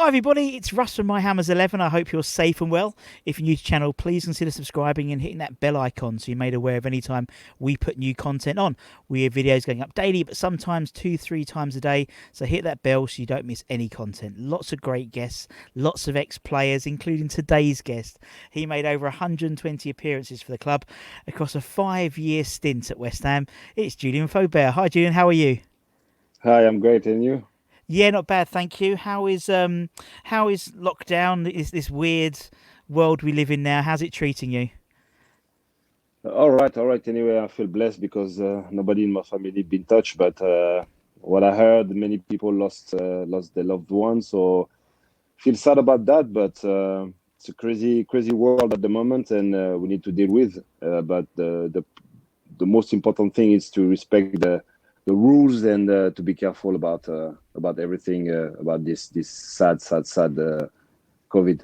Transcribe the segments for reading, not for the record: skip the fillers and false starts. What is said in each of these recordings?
Hi everybody, it's Russ from My Hammers 11. I hope you're safe and well. If you're new to the channel, please consider subscribing and hitting that bell icon so you're made aware of any time we put new content on. We have videos going up daily, but sometimes 2-3 times a day, so hit that bell so you don't miss any content. Lots of great guests, lots of ex-players, including today's guest. He made over 120 appearances for the club across a 5-year stint at West Ham. It's Julien Faubert. Hi Julien, how are you? Hi, I'm great, and you? Yeah, not bad, thank you. How is lockdown? Is this weird world we live in now? How's it treating you? All right. Anyway, I feel blessed because nobody in my family been touched, but what I heard, many people lost their loved ones, so feel sad about that. But it's a crazy world at the moment, and we need to deal with. But the most important thing is to respect the rules and to be careful about everything about this sad COVID.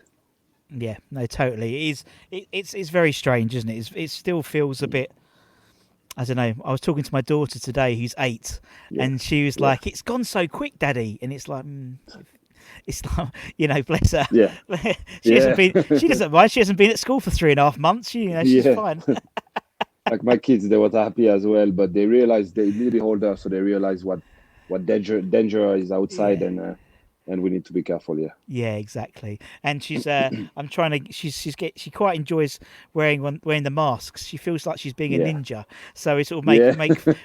Yeah, no, totally. It is. It's very strange, isn't it? It still feels a bit. I don't know. I was talking to my daughter today, who's 8, Yeah, and she was yeah, like, "It's gone so quick, Daddy," and it's like. It's like, bless her. yeah, She hasn't yeah. been. She doesn't mind. She hasn't been at school for 3.5 months. She's Yeah, fine. like my kids, they were happy as well, but they realized they need to be older, so they realize what danger is outside, Yeah. and we need to be careful. Yeah, Yeah, exactly. And she's I'm trying to she quite enjoys wearing the masks. She feels like she's being a yeah, ninja. So we sort of yeah,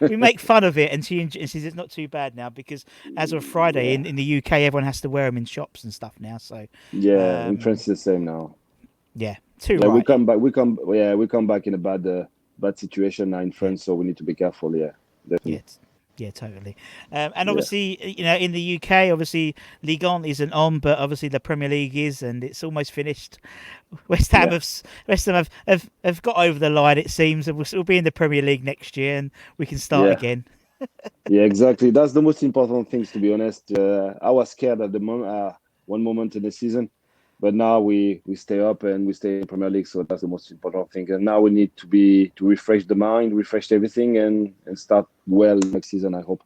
we make fun of it, and she says it's not too bad now because as of Friday yeah, in the UK everyone has to wear them in shops and stuff now. So yeah. In France, um it's the same now. yeah, too Yeah, we right. come back. We come back in a bad situation now in Yeah. France, so we need to be careful. Yeah, Yeah, definitely. yeah, totally. And Yeah, obviously, in the UK, obviously, Ligue 1 isn't on, but obviously the Premier League is, and it's almost finished. yeah, West Ham have got over the line, it seems, and we'll be in the Premier League next year, and we can start yeah, again. yeah. Exactly. That's the most important things, to be honest. I was scared at the moment, one moment in the season. But now we stay up and we stay in Premier League, so that's the most important thing. And now we need to refresh the mind, refresh everything, and start well next season. I hope.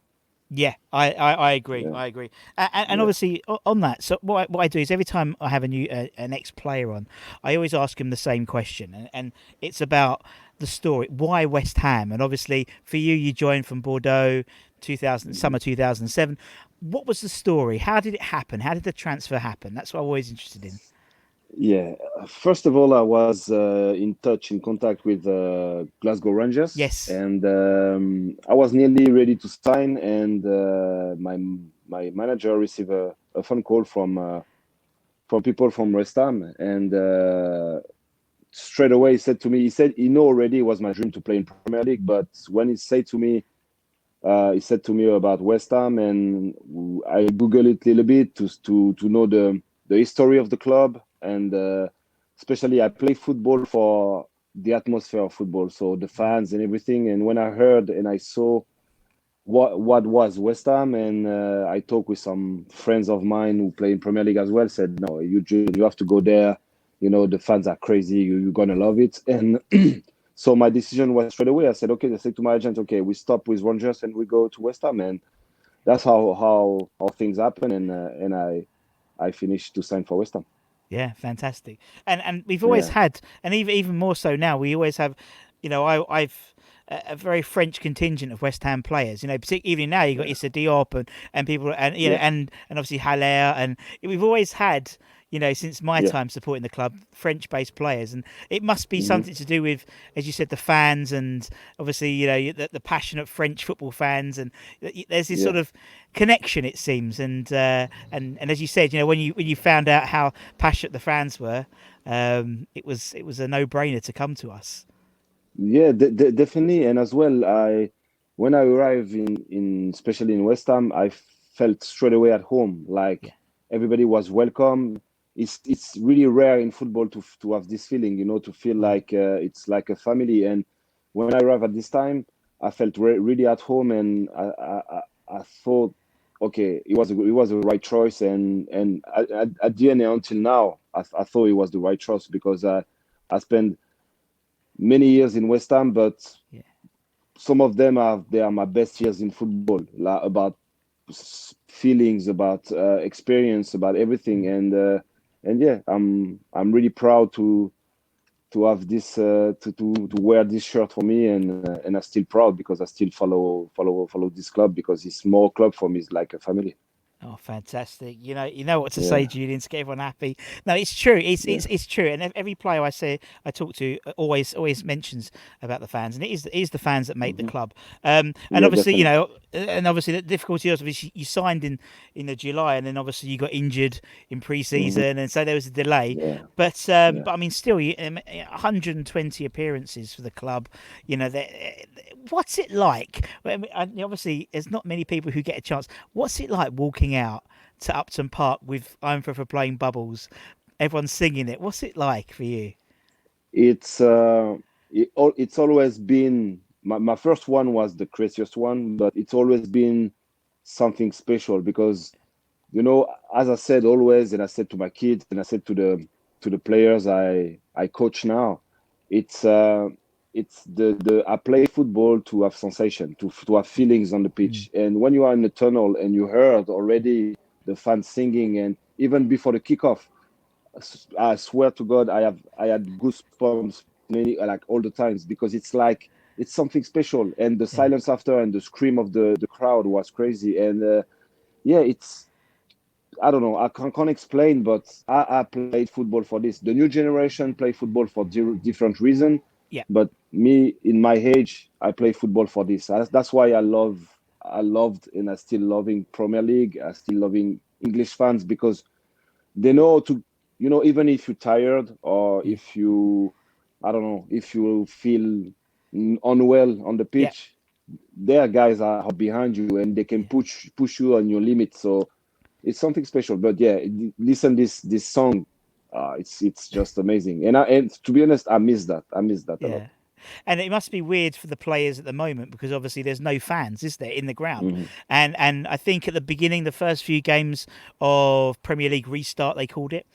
Yeah, I agree. Yeah, I agree. And yeah, obviously, on that, so what I do is every time I have an ex player on, I always ask him the same question, and it's about the story. Why West Ham? And obviously, for you, you joined from Bordeaux, 2000 hmm summer 2007. What was the story? How did it happen? How did the transfer happen? That's what I'm always interested in. yeah. First of all, I was in contact with Glasgow Rangers, Yes. and I was nearly ready to sign, and my manager received a phone call from people from West Ham, and straight away he said to me, he said he know already it was my dream to play in Premier League, but when he said to me about West Ham, and I Google it a little bit to know the history of the club, and especially I play football for the atmosphere of football, so the fans and everything. And when I heard and I saw what was West Ham, and I talked with some friends of mine who play in Premier League as well. Said no, you have to go there. You know the fans are crazy. You're gonna love it. And so my decision was straight away. I said okay. I said to my agent, okay, we stop with Rangers and we go to West Ham, and that's how things happen. And I finished to sign for West Ham. Yeah, fantastic. And we've always Yeah, had, and even more so now, we always have. I've a very French contingent of West Ham players. Particularly even now you got yeah, Issa Diop and people, and yeah, and obviously Haller, and we've always had. Since my yeah. time supporting the club, French-based players, and it must be hmm something to do with, as you said, the fans, and obviously, the passionate French football fans, and there's this sort Yeah. of connection, it seems, and as you said, when you found out how passionate the fans were, it was a no-brainer to come to us. Yeah, definitely. And as well, when I arrived in especially in West Ham, I felt straight away at home. Yeah, Like everybody was welcome. It's really rare in football to have this feeling, to feel yeah, like it's like a family. And when I arrived at this time, I felt really at home, and I thought, okay, it was a right choice. And at the end until now, I thought it was the right choice because I spent many years in West Ham, but yeah, some of them are my best years in football. Like about feelings, about experience, about everything. And yeah, I'm really proud to have this to wear this shirt for me, and I'm still proud because I still follow this club because it's more club for me. It's like a family. Oh, fantastic! You know what to say, Yeah, Julian, to get everyone happy. No, it's true. It's yeah. it's it's true. And every player I talk to, always mentions about the fans, and it is the fans that make the Hmm. club. And Yeah, obviously, definitely. the difficulty was obviously you signed in the July, and then obviously you got injured in Hmm. pre-season, and so there was a delay. Yeah, But yeah. I mean, still, 120 appearances for the club. What's it like? I mean, obviously, there's not many people who get a chance. What's it like walking out to Upton Park with "I'm for playing Bubbles"? Everyone's singing it. What's it like for you? It's it's always been my first one was the craziest one, but it's always been something special because as I said always, and I said to my kids, and I said to the players I coach now, it's the I play football to have sensation, to have feelings on the Mm. pitch, and when you are in the tunnel and you heard already the fans singing, and even before the kickoff, I swear to God, I had goosebumps many like all the times because it's something special, and the Yeah, silence after and the scream of the crowd was crazy, and yeah, it's I don't know. Can't explain, but I played football for this. The new generation play football for different reason, yeah, but me in my age, I play football for this. That's why I loved, and I still loving Premier League. I still loving English fans because they know to, even if you're tired or mm, if you, I don't know, if you feel unwell on the yeah, pitch, their guys are behind you and they can yeah. push you on your limit. So it's something special. But yeah, listen this song. It's just amazing. And to be honest, I miss that. I miss that a lot. Yeah. And it must be weird for the players at the moment because obviously there's no fans, is there, in the ground? Hmm. And I think at the beginning, the first few games of Premier League restart, they called it.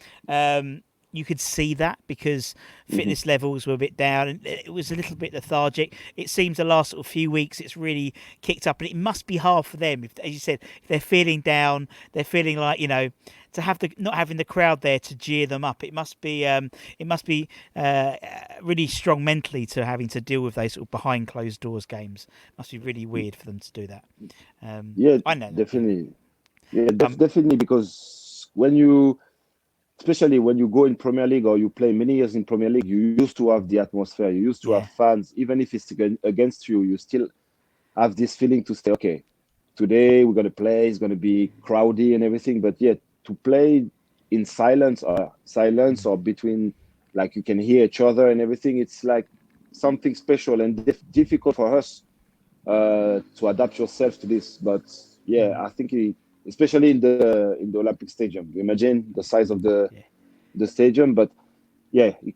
You could see that because Hmm. fitness levels were a bit down and it was a little bit lethargic. It seems the last sort of few weeks it's really kicked up, and it must be hard for them. If, as you said, if they're feeling down, they're feeling like to have the not having the crowd there to jeer them up. It must be really strong mentally to having to deal with those sort of behind closed doors games. Must be really weird for them to do that. Yeah, I know that. Yeah. definitely. Yeah, Um. definitely because especially when you go in Premier League or you play many years in Premier League, you used to have the atmosphere, you used to have Yeah. fans, even if it's against you, you still have this feeling to say, okay, today we're going to play, it's going to be crowdy and everything. But yet to play in silence or between, like you can hear each other and everything, it's like something special and difficult for us to adapt yourself to this. But yeah, Mm, I think especially in the Olympic Stadium, imagine the size of yeah. the stadium. But yeah, it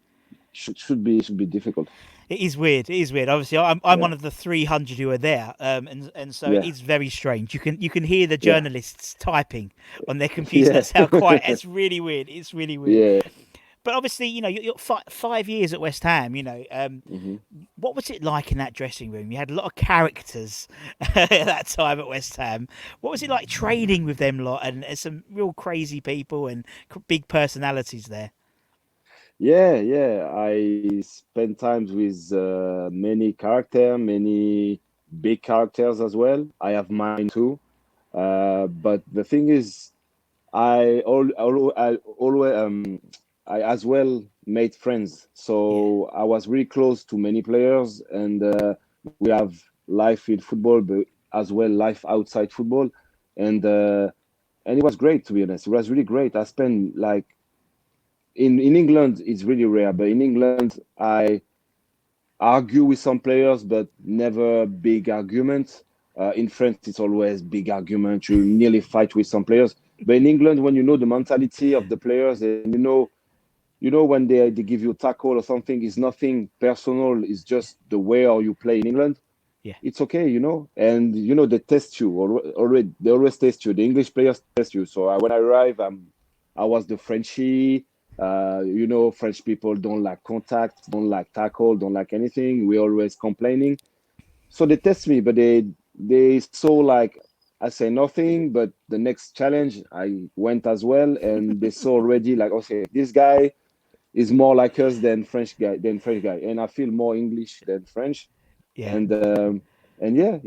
should be difficult. It is weird. It is weird. Obviously, I'm Yeah, one of the 300 who are there, and so it yeah, is very strange. You can hear the yeah, journalists typing on their computer. yeah, That's how quiet. It's really weird. It's really weird. yeah. But obviously, you're 5 years at West Ham. Hmm. What was it like in that dressing room? You had a lot of characters at that time at West Ham. What was it like training with them lot? And there's some real crazy people and big personalities there. Yeah, yeah. I spend times with many big characters as well. I have mine too. But the thing is, I always I as well made friends. Yeah, So I was really close to many players, and we have life in football, but as well life outside football, and uh, and it was great to be honest. It was really great. I spent like in England, it's really rare, but in England, I argue with some players, but never big arguments. In France, it's always big argument. You nearly fight with some players. But in England, when you know the mentality of the players, and you know when they give you a tackle or something, it's nothing personal. It's yeah, just the way how you play in England. yeah, It's okay, and they test you already. They always test you. The English players test you. So when I arrive, I was the Frenchie. French people don't like contact, don't like tackle, don't like anything. We always complaining. So they test me, but they saw like I say nothing, but the next challenge I went as well, and they saw already like, okay, this guy is more like us than French guy, and I feel more English than French, Yeah, and yeah,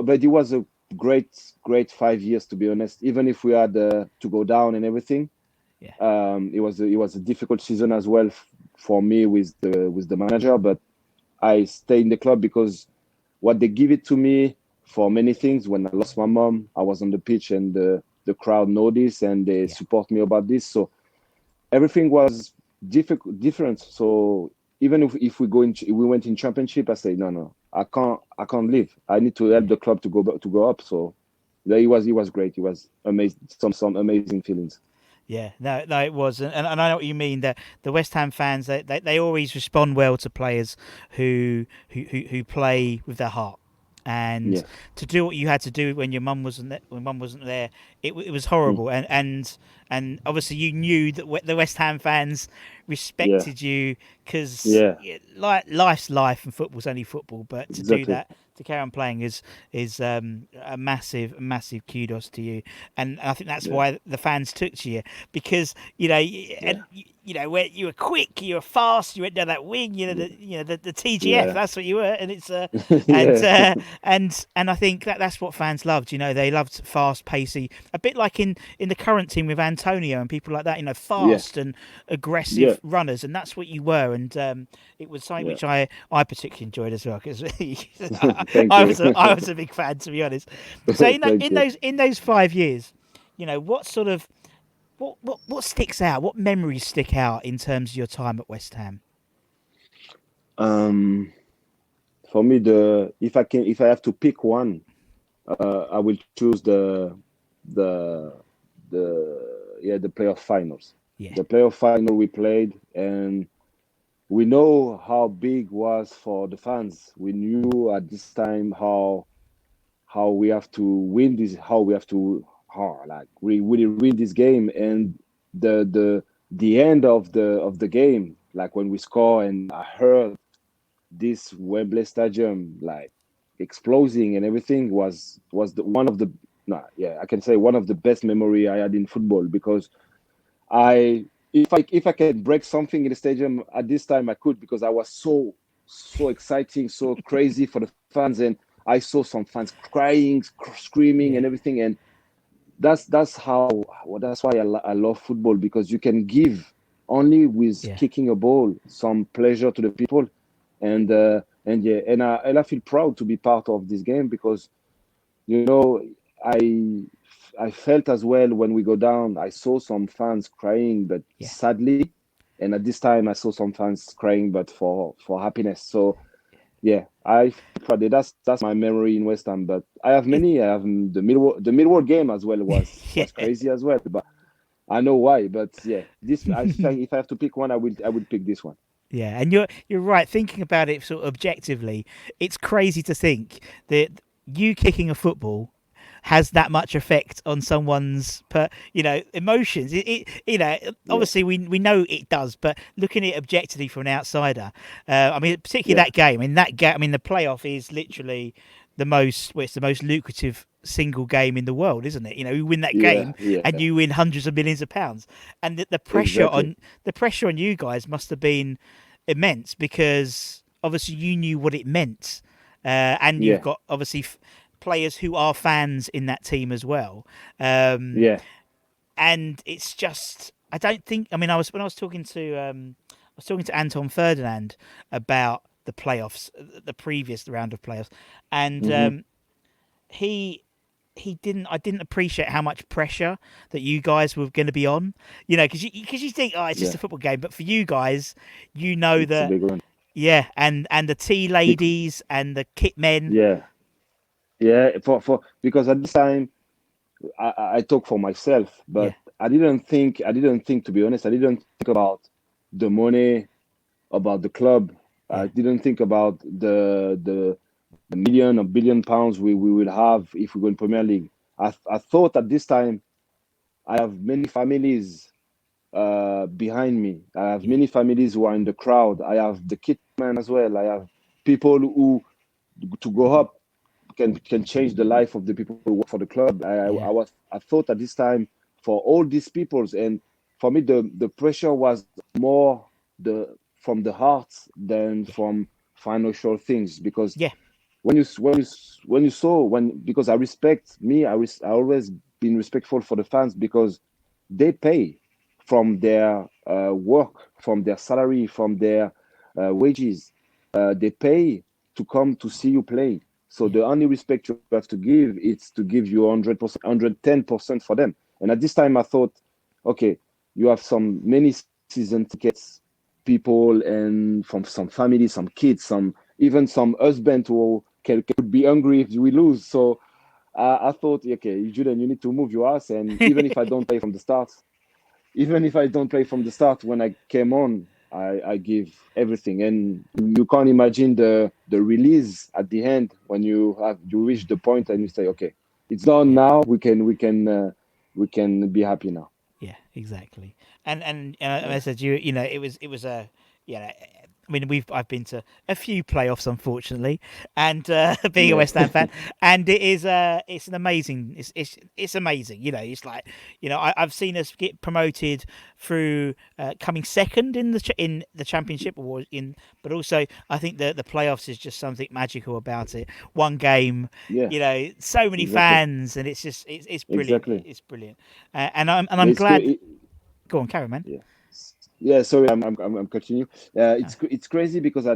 but it was a great 5 years, to be honest. Even if we had to go down and everything, yeah, it was a difficult season as well for me with the manager, but I stay in the club because what they give it to me for many things. When I lost my mom, I was on the pitch, and the crowd know this, and they yeah, support me about this. So everything was different. So even if we went in championship, I say no, I can't leave. I need to help yeah. the club to go up. So yeah, it was great. It was amazing. Some amazing feelings. Yeah, no, it was, and I know what you mean. That the West Ham fans, they always respond well to players who play with their heart, and Yeah. to do what you had to do when your mum wasn't there, when mum wasn't there, it was Mm. horrible, and obviously you knew that the West Ham fans Yeah. respected you because Yeah. like life's life and football's only football, but to do Exactly. that, to carry on playing is a massive kudos to you, and I think that's Yeah. why the fans took to you because Yeah. and where you were quick, you were fast, you went down that wing, the TGF, Yeah. that's what you were, and it's and Yeah. and I think that's what fans loved. They loved fast, pacey, a bit like in the current team with Antonio and people like that. Yeah. Fast and aggressive Yeah. runners, and that's what you were. And it was something Yeah. which I particularly enjoyed as well because I, Thank I you. was I was a big fan, to be honest. So Thank you. in those 5 years, what sort of what sticks out? What memories stick out in terms of your time at West Ham? Um, for me, if I have to pick one, I will choose the the playoff finals. Yeah, The playoff final we played, and we know how big was for the fans. We knew at this time how we have to win this, how we have to like we really win this game, and the end of the game, like when we score, and I heard this Wembley Stadium like exploding and everything was one of the nah, yeah, I can say one of the best memory I had in football, because I if I can break something in the stadium at this time I could, because I was so exciting, so crazy for the fans, and I saw some fans crying, screaming yeah, and everything, and that's how well, that's why I love football, because you can give only with yeah, kicking a ball some pleasure to the people, and yeah, and I feel proud to be part of this game, because you know I I felt as well when we go down. I saw some fans crying, but yeah. sadly, and at this time I saw some fans crying, but for happiness. So yeah, I feel proud. That's my memory in West Ham. But I have It, many. I have the Millwall game as well was yeah, crazy as well. But I know why. But yeah, this if I have to pick one, I would pick this one. yeah, and you're right. Thinking about it sort of objectively, it's crazy to think that you kicking a football has that much effect on someone's emotions. Yeah, Obviously we know it does, but looking at it objectively from an outsider, I mean, particularly yeah, that game. I mean, the playoff is literally it's the most lucrative single game in the world, isn't it? You win that yeah, game yeah. and you win hundreds of millions of pounds, and Exactly. the pressure on you guys must have been immense because obviously you knew what it meant, and you've Yeah, got obviously players who are fans in that team as well. Um, yeah, and it's just I don't think I mean I was when I was talking to Anton Ferdinand about the playoffs, the previous round of playoffs, and hmm, he he didn't I didn't appreciate how much pressure that you guys were going to be on, because you think, oh, it's just yeah. a football game, but for you guys, It's a that, big one. yeah, and the tea ladies and the kit men. Yeah, yeah. For because at this time I talk for myself, Yeah, but I didn't think, to be honest, I didn't think about the money, about the club. I yeah, didn't think about the million or billion pounds we will have if we go in Premier League. I thought at this time I have many families behind me. I have yeah, many families who are in the crowd. I have the kit man as well. I have people who to go up can change the life of the people who work for the club. I thought at this time for all these peoples, and for me the pressure was more from the heart than from financial things, because Yeah. when you saw, because I respect me, I always been respectful for the fans, because they pay from their work, from their salary, from their wages. They pay to come to see you play. So the only respect you have to give is to give you 100%, 110% for them. And at this time, I thought, okay, you have some many season tickets people, and from some families, some kids, some even some husband who could be hungry if we lose. So I thought, okay, Julian, you need to move your ass. And even if I don't play from the start, when I came on, I give everything. And you can't imagine the release at the end when you reach the point and you say, okay, it's done Yeah. now. We can be happy now. Yeah, exactly. And I said, it was a, yeah. I mean, I've been to a few playoffs, unfortunately, and being a Yeah, West Ham fan, and it's an amazing, it's amazing. It's like, I've seen us get promoted through coming second in in the championship, but also I think the playoffs is just something magical about it. One game, yeah, so many exactly, fans, and it's brilliant. exactly. It's brilliant, and Yeah, I'm glad. Go on, carry on, man. yeah. Yeah, sorry, I'm continuing. No. It's crazy because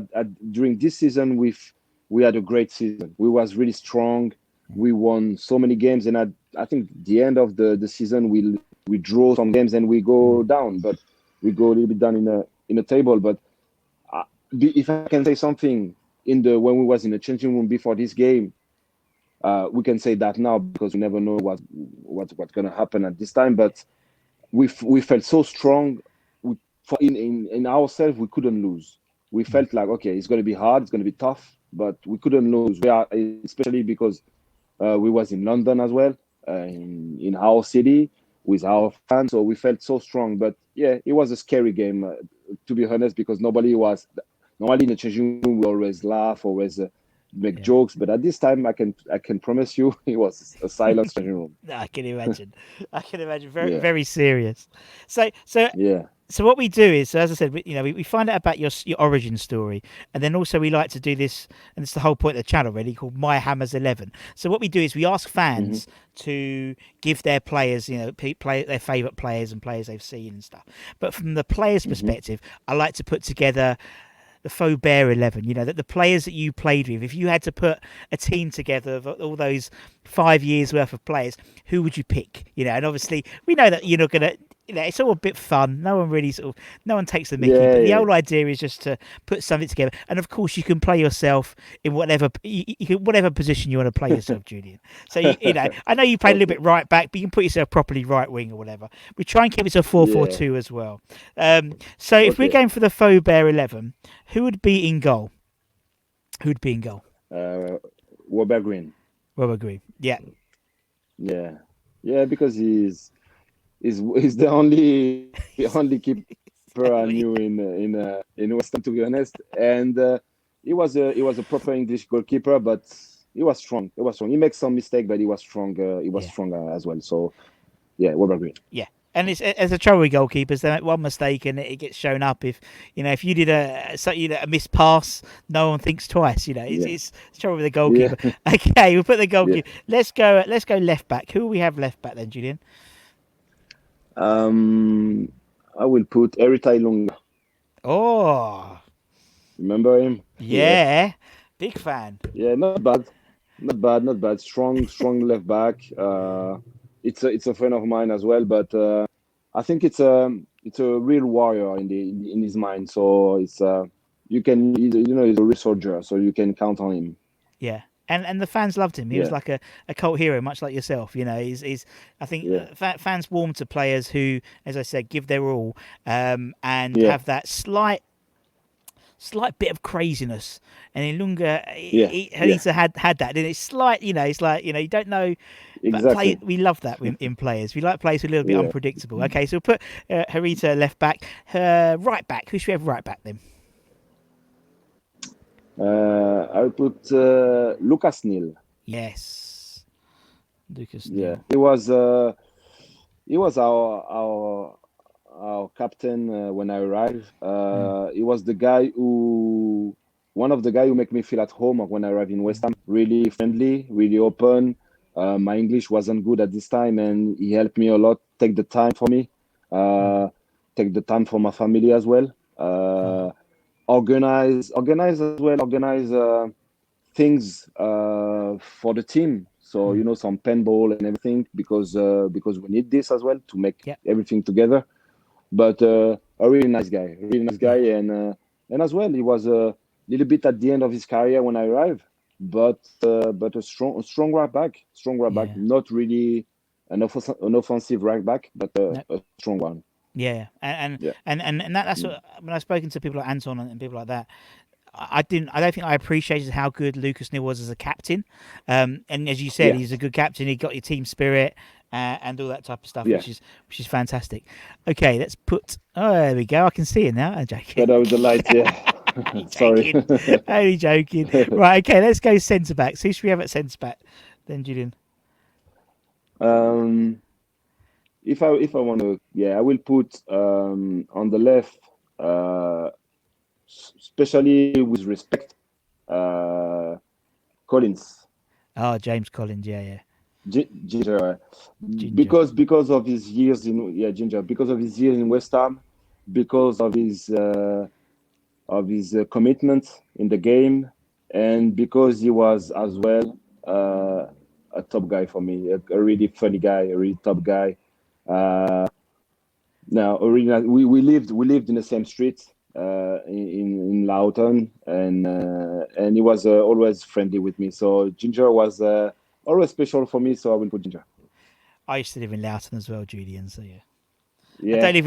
during this season we had a great season. We was really strong. We won so many games, and I think the end of the season we draw some games and we go down, but we go a little bit down in the table. But uh, if I can say something, when we was in the changing room before this game, we can say that now because we never know what's gonna happen at this time. But we felt so strong. In ourselves, we couldn't lose. We felt like, okay, it's going to be hard, it's going to be tough, but we couldn't lose. Especially because we was in London as well, in our city with our fans, so we felt so strong. But yeah, it was a scary game, to be honest, because nobody was. Normally in the changing room, we always laugh, always make Yeah. jokes, but at this time, I can promise you, it was a silent changing room. No, I can imagine. I can imagine. Very, Yeah, very serious. So, so, yeah. so what we do is, so as I said, we find out about your origin story, and then also we like to do this, and it's the whole point of the channel, really, called My Hammers 11. So what we do is we ask Hmm. fans to give their players, play their favourite players and players they've seen and stuff. But from the player's Hmm. perspective, I like to put together the Fober 11, that the players that you played with, if you had to put a team together of all those 5 years worth of players, who would you pick? And obviously we know that you're not going to, it's all a bit fun. No one really no one takes the mickey, Yeah, but the yeah. whole idea is just to put something together. And of course you can play yourself in whatever position you want to play yourself, Julian. So, I know you played a little Okay. bit right back, but you can put yourself properly right wing or whatever. We try and keep it to 4 4 Yeah. 2 as well. So if we're Okay. going for the Fober 11, who would be in goal? Who would be in goal? Uh, Robert Green. Well, agree. Yeah. Yeah. Yeah, because he's the only keeper I knew in West Ham, to be honest. And he was a proper English goalkeeper, but he was strong. He was strong. He makes some mistake, but he was strong. He was Yeah. strong as well. So yeah, Robert Green. Yeah. And it's as a trouble with goalkeepers, they make one mistake and it gets shown up. If you did a missed pass, no one thinks twice. Yeah. It's trouble with the Yeah. goalkeeper. Okay, we'll put the Yeah. goalkeeper. Let's go left back. Who will we have left back then, Julian? Um, I will put Eritai Lunga. Oh, Remember him? Yeah. yeah, big fan. Yeah. Not bad. Not bad. Not bad. Strong left back. It's a friend of mine as well, but I think it's a real warrior in his mind. So he's a real soldier, so you can count on him. Yeah. And the fans loved him. He was Yeah, like a cult hero, much like yourself. He's I think yeah, fans warm to players who, as I said, give their all, and yeah, have that slight bit of craziness. And Ilunga, yeah, yeah. Hanita had that. And it's slight, it's like, you don't know, but Exactly. we love that in players. We like players who are a little bit Yeah. unpredictable. Okay, so we'll put Harita left back, right back. Who should we have right back then? I'll put Lucas Neal. Yes, Lucas Yeah, Neal. he was our captain when I arrived. Mm. He was the guy who one of the guy who make me feel at home when I arrived in West Ham. Really friendly, really open. My English wasn't good at this time, and he helped me a lot. Take the time for me, Mm. uh, take the time for my family as well. Oh, Organize as well. Organize things for the team. So mm. some paintball and everything because we need this as well to make Yep. everything together. But a really nice guy, Yeah. and as well he was a little bit at the end of his career when I arrived, but a strong right back, Yeah. not really an offensive right back, but No. a strong one. Yeah. And Yeah. that's Mm. what, when I've spoken to people like Anton and people like that, I don't think I appreciated how good Lucas Neal was as a captain. And as you said, Yeah. he's a good captain. He got your team spirit and all that type of stuff, Yeah. which is fantastic. Okay, let's put. Oh, there we go. I can see it now. I'm joking. Better with the lights. Yeah. Only Sorry. joking. Only joking. Right. Okay. Let's go centre backs. Who should we have at centre back? Then Julian. um if I want to, yeah, I will put on the left, uh especially with respect, uh Collins. Oh, James Collins. Yeah. Yeah. Ginger, Ginger. because of his years in, yeah, Ginger, because of his years in West Ham, because of his commitment in the game, and because he was as well a top guy for me, a really funny guy, a really top guy. Uh, Now, originally, we lived in the same street in Loughton, and he was always friendly with me. So Ginger was always special for me. So I will put Ginger. I used to live in Loughton as well, Julian. So yeah. I Yeah, don't live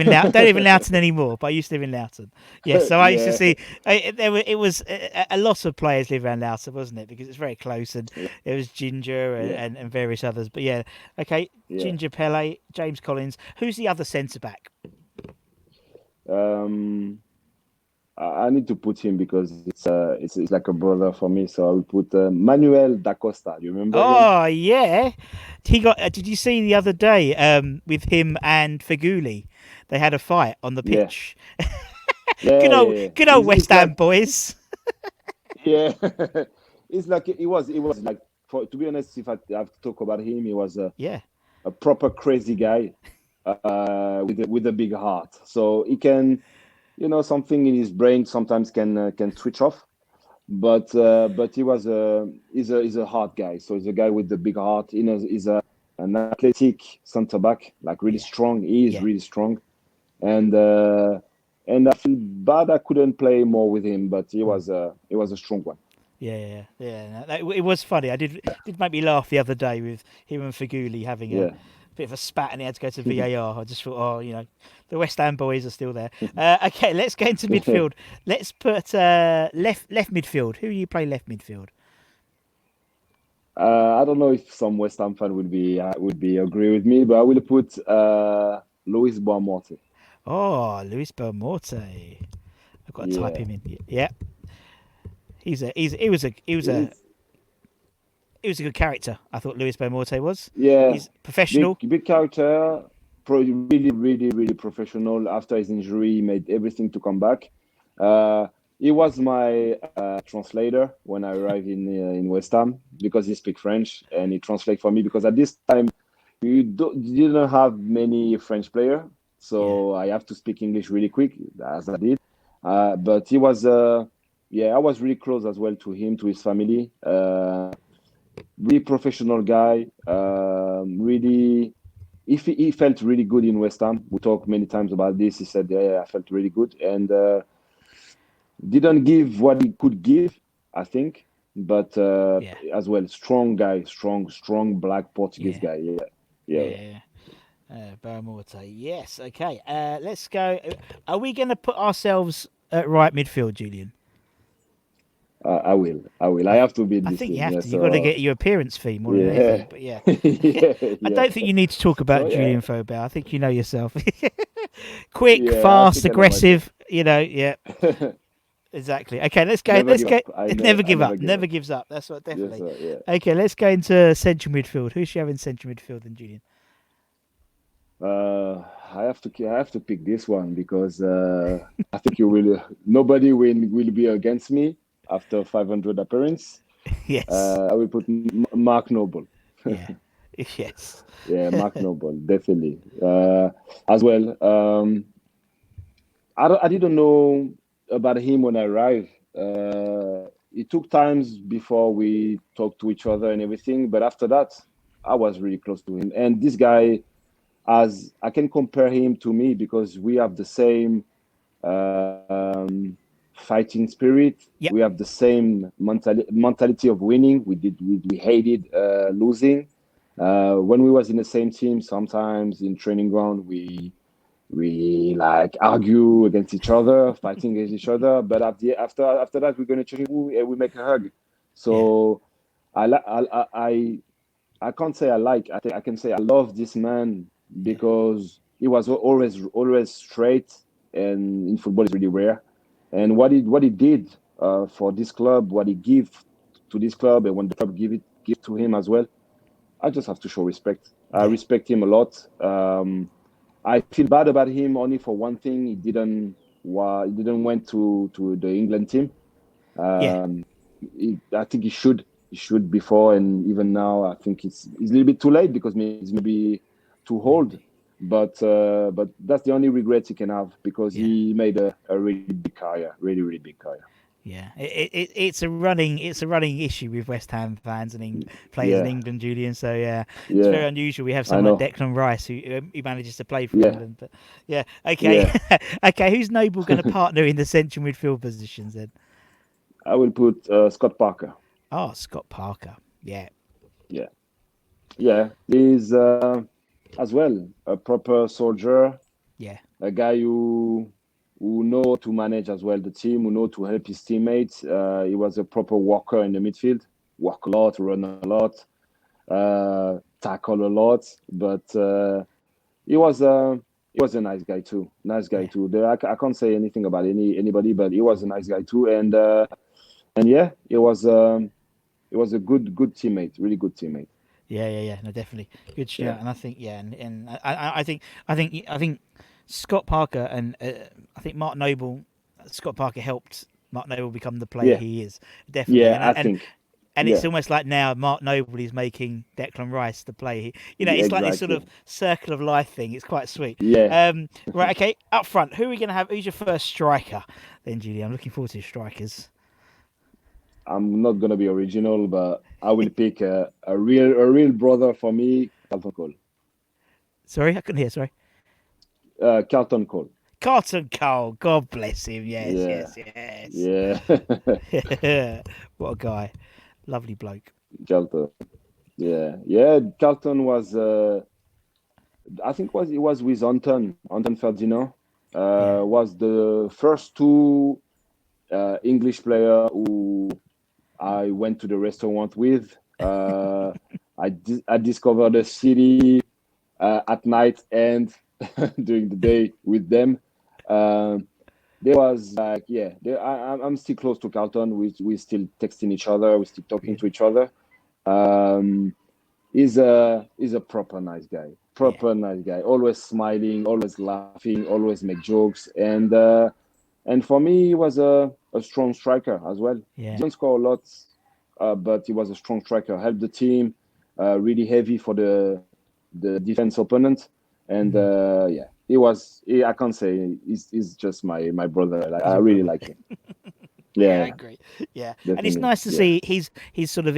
in Loughton anymore, but I used to live in Loughton. Yeah, so I used to yeah, see it was a lot of players live around Loughton, wasn't it? Because it's very close, and it was Ginger yeah, and various others. But yeah, okay, yeah. Ginger Pele, James Collins. Who's the other centre back? Um, I need to put him because it's like a brother for me. So I will put Manuel da Costa. You remember him? Oh yeah, he got. Did you see the other day? With him and Faguli, they had a fight on the Yeah, pitch. yeah, yeah, yeah. Good old West It's Ham like, boys. yeah, it's like it was like, to be honest, if I have to talk about him, he was Yeah, a proper crazy guy with a big heart. So he can, something in his brain sometimes can switch off. But he's a hard guy. So he's a guy with the big heart. He's an athletic center back, like really yeah, strong. He is yeah. really strong, and uh, and I feel bad I couldn't play more with him, but Hmm. he was a strong one. Yeah. It was funny. I did make me laugh the other day with him and Faguli having a Yeah. bit of a spat, and he had to go to VAR. I just thought, oh, the West Ham boys are still there. Okay, let's get into midfield. Let's put left midfield. Who do you play left midfield? I don't know if some West Ham fan would be agree with me, but I will put Luis Boamorte. Oh, Luis Belmonte. I've got to type Yeah, him in. Yeah, it's he was a good character. I thought Luis Belmonte was. yeah, He's professional. big character, really, really, really professional. After his injury, he made everything to come back. Uh, he was my translator when I arrived in West Ham because he speaks French and he translates for me because at this time you didn't have many French player, Yeah, so I have to speak English really quick as I did. But he was, yeah, I was really close as well to him, to his family. Really professional guy. Really, if he felt really good in West Ham. We talked many times about this. He said, "Yeah, I felt really good," and didn't give what he could give, I think. But yeah, as well, strong guy, strong black Portuguese yeah, guy. Yeah, yeah, yeah. yeah. Belmonte. Yes. Okay. Let's go. Are we going to put ourselves at right midfield, Julian? I will. I will. I I, have to beat I this think you team. have Yeah. to. You've got to So get your appearance fee more than yeah, anything. But yeah, yeah, I yeah. don't think you need to talk So about yeah, Julien Faubert. I think you know yourself. Quick, yeah. I fast, think I know myself. aggressive. Yeah. Exactly. Okay, let's go. Never Let's give go. up. Never I give up. never give Never up. gives up. That's what Yes, definitely. sir. Yeah. Okay, let's go into central midfield. Who should you have in central midfield then, Julian? I have to pick this one because I think you will. Nobody will be against me after 500 appearance. Yes. I will put Mark Noble. Yeah. Yes. Yeah, Mark Noble, definitely. As well. I didn't know about him when I arrived. It took times before we talked to each other and everything, but after that, I was really close to him. And this guy, as I can compare him to me because we have the same fighting spirit. Yep. We have the same mentality of winning. We hated losing. When we was in the same team, sometimes in training ground, we like argue against each other, fighting against each other. But after that, we're gonna change. We make a hug. Yeah. So I can't say I like. I think I can say I love this man Yeah. because he was always straight, and in football is really rare. And what he did for this club, what he give to this club, and when the club give to him as well, I just have to show respect. I Yeah. respect him a lot. I feel bad about him only for one thing. He didn't went to the England team. Yeah. Um, I think he should before, and even now I think it's a little bit too late because he's maybe too old. Maybe. But that's the only regret he can have because Yeah. he made a really big career, really big career. Yeah, it's a running issue with West Ham fans and players in Yeah, England, Julian. So yeah, it's very yeah, unusual. We have I someone know. like Declan Rice who manages to play for Yeah, England. But yeah, okay, yeah. okay. Who's Noble going to partner in the central midfield positions then? I will put Scott Parker. Oh, Scott Parker. Yeah, Yeah, yeah. He's as well a proper soldier, yeah, a guy who know to manage as well the team, who know to help his teammates. He was a proper worker in the midfield, work a lot, run a lot, tackle a lot. But he was a nice guy too. Nice guy yeah, too. I can't say anything about anybody, but he was a nice guy too. And yeah, it was a good teammate, really good teammate. yeah. No, definitely good Yeah, shout. And I think yeah, and I think Scott Parker and I think Mark Noble. Scott Parker helped Mark Noble become the player yeah, he is. Definitely, yeah. and I and think, and it's yeah, almost like now Mark Noble is making Declan Rice the play. It's like this sort exactly. of circle of life thing. It's quite sweet. Yeah. Right, okay. Up front, who are we going to have? Who's your first striker? Then, Julie, I'm looking forward to your strikers. I'm not gonna be original, but I will pick a real brother for me, Carlton Cole. Sorry, I couldn't hear. Sorry, Carlton Cole. Carlton Cole. God bless him. Yes, Yeah, yes, yes. yeah. What a guy. Lovely bloke. Carlton. Yeah, yeah. Carlton was. I think was it was with Anton Ferdinand. Yeah. Was the first two English player who I went to the restaurant with. I discovered the city at night and during the day with them. Um, there was like, yeah, I'm still close to Carlton. We still texting each other. We still talking to Brilliant. each other. Um, he's a proper nice guy. Yeah. Proper nice guy. Always smiling, always laughing, always make jokes. And for me, he was a strong striker as well. Yeah. Didn't score a lot, but he was a strong striker. Helped the team, really heavy for the defense opponent. And Mhm. yeah, he was. I can't say he's just my brother. Like He's I your really brother. like him. Yeah, I Yeah, agree. Yeah, and it's definitely. nice to Yeah, see he's sort of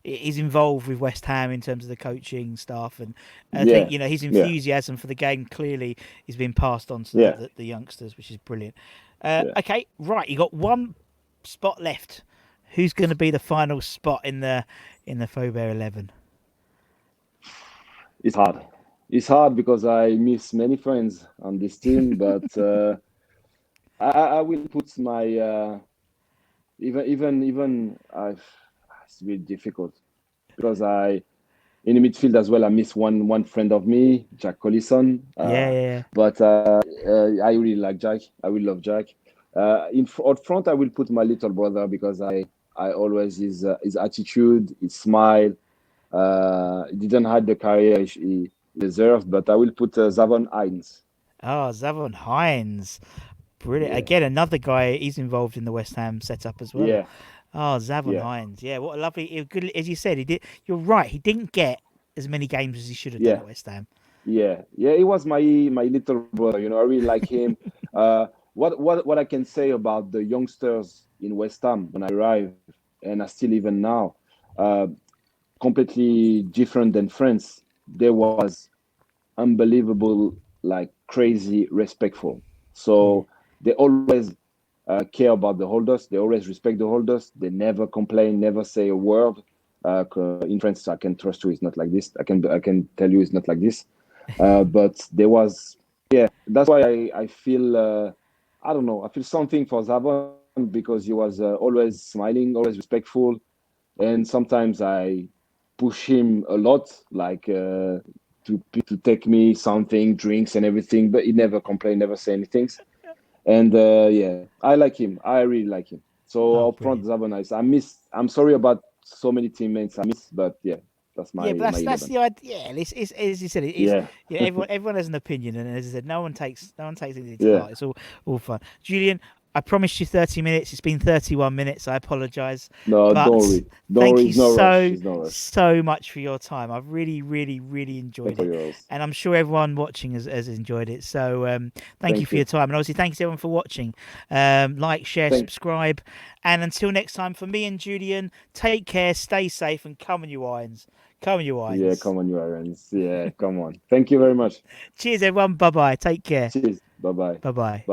he's involved with West Ham in terms of the coaching staff, and I think yeah, his yeah, enthusiasm for the game clearly is being passed on to yeah, the youngsters, which is brilliant. yeah. Okay, right, you got one spot left. Who's going to be the final spot in the Fober 11? It's hard. It's hard because I miss many friends on this team, but I will put my even it's really difficult because I in the midfield as well. I miss one friend of me, Jack Collison. Yeah, yeah, But I really like Jack. I really love Jack. Out front, I will put my little brother because I always his attitude, his smile. He didn't have the career he deserved, but I will put Zavon Hines. Oh, Zavon Hines. Brilliant. Yeah, Again, another guy, he's involved in the West Ham setup as well. yeah, Oh, Zavon yeah, Hines. Yeah, what a lovely, good, as you said, he did. You're right. He didn't get as many games as he should have done yeah, at West Ham. yeah, yeah. He was my little brother. I really like him. What I can say about the youngsters in West Ham when I arrived, and I still even now, uh, completely different than France. There was unbelievable, like crazy respectful. Yeah. So they always care about the holders. They always respect the holders. They never complain, never say a word. In France, I can trust you. It's not like this. I can tell you it's not like this. But there was, yeah. That's why I feel I don't know. I feel something for Zavon because he was always smiling, always respectful, and sometimes I push him a lot, like to take me something, drinks and everything, but he never complained, never say anything. And yeah, I like him. I really like him. So Oh, up front, brilliant. Zabana I miss. I'm sorry about so many teammates I miss, but yeah, that's Yeah, but my that's 11. the idea. Yeah, it's as you said, it is. Yeah, Yeah, everyone has an opinion, and as I said, no one takes anything to yeah. heart. It's all fun. Julian, I promised you 30 minutes. It's been 31 minutes. I apologise, No, don't but worry. Don't thank worry. you It's no rush. so It's no rush. so much for your time. I've really, really, really Thank enjoyed for it, yours. and I'm sure everyone watching has enjoyed it. So thank you Thank for your you. time, and obviously thanks everyone for watching. Like, share, Thank. subscribe, and until next time, for me and Julian, take care, stay safe, and come on, you irons. Come on, you Yeah, irons. come on, you Irons. Yeah, come on. Thank you very much. Cheers, everyone. Bye bye. Take care. Cheers. Bye bye. Bye bye.